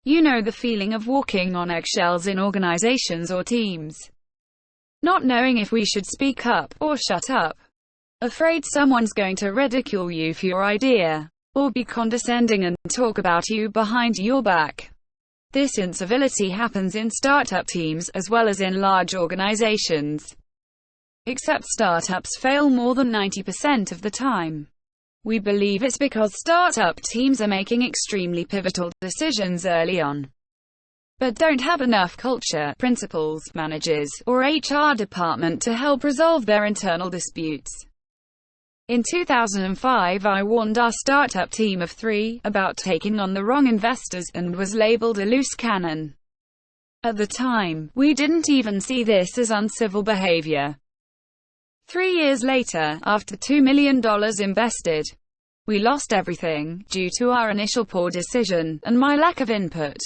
You know the feeling of walking on eggshells in organizations or teams. Not knowing if we should speak up, or shut up. Afraid someone's going to ridicule you for your idea, or be condescending and talk about you behind your back. This incivility happens in startup teams, as well as in large organizations. Except startups fail more than 90% of the time. We believe it's because startup teams are making extremely pivotal decisions early on, but don't have enough culture, principals, managers, or HR department to help resolve their internal disputes. In 2005, I warned our startup team of 3 about taking on the wrong investors, and was labeled a loose cannon. At the time, we didn't even see this as uncivil behavior. 3 years later, after $2 million invested, we lost everything, due to our initial poor decision, and my lack of input.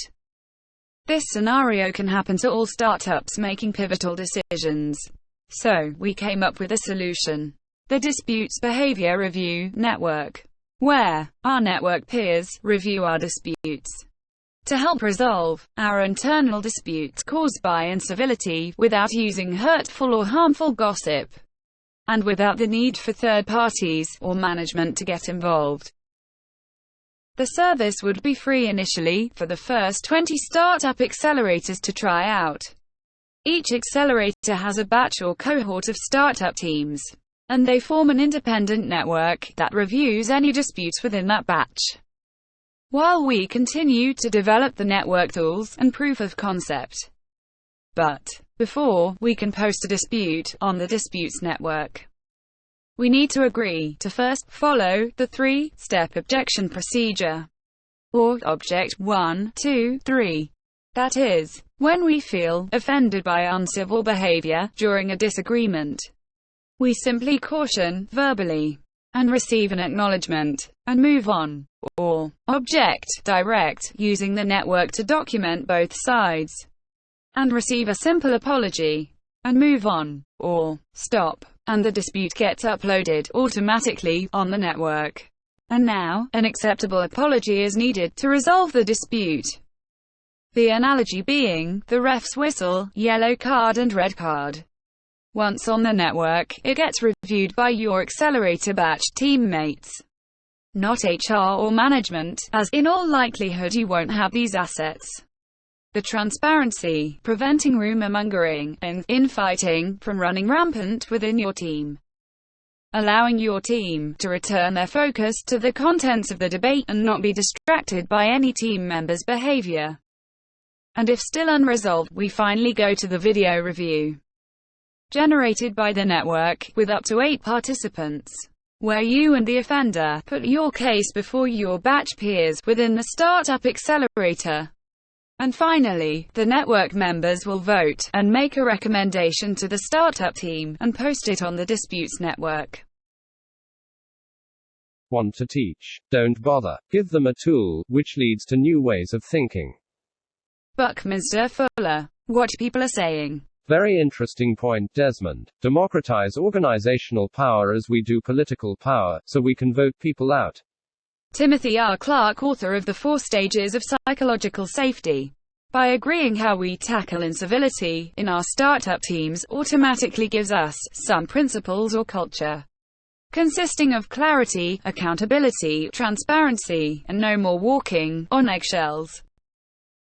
This scenario can happen to all startups making pivotal decisions. So, we came up with a solution. The Disputz Behavior Review Network, where our network peers review our disputes to help resolve our internal disputes caused by incivility, without using hurtful or harmful gossip, and without the need for third parties or management to get involved. The service would be free initially, for the first 20 startup accelerators to try out. Each accelerator has a batch or cohort of startup teams, and they form an independent network that reviews any disputes within that batch, while we continue to develop the network tools and proof of concept. But before we can post a dispute on the Disputz Network, we need to agree to first follow the 3-step objection procedure, or Object 1, 2, 3. That is, when we feel offended by uncivil behavior during a disagreement, we simply caution verbally and receive an acknowledgement and move on, or Object direct, using the network to document both sides and receive a simple apology and move on, or Stop, and the dispute gets uploaded automatically on the network. And now, an acceptable apology is needed to resolve the dispute. The analogy being the ref's whistle, yellow card and red card. Once on the network, it gets reviewed by your accelerator batch teammates, not HR or management, as in all likelihood you won't have these assets. The transparency, preventing rumor-mongering and infighting from running rampant within your team, allowing your team to return their focus to the contents of the debate and not be distracted by any team member's behavior. And if still unresolved, we finally go to the video review, generated by the network, with up to 8 participants, where you and the offender put your case before your batch peers within the startup accelerator. And finally, the network members will vote and make a recommendation to the startup team and post it on the Disputz Network. Want to teach? Don't bother. Give them a tool, which leads to new ways of thinking. Buckminster Fuller. What people are saying. Very interesting point, Desmond. Democratize organizational power as we do political power, so we can vote people out. Timothy R. Clark, author of The 4 Stages of Psychological Safety. By agreeing how we tackle incivility in our startup teams automatically gives us some principles or culture, consisting of clarity, accountability, transparency, and no more walking on eggshells.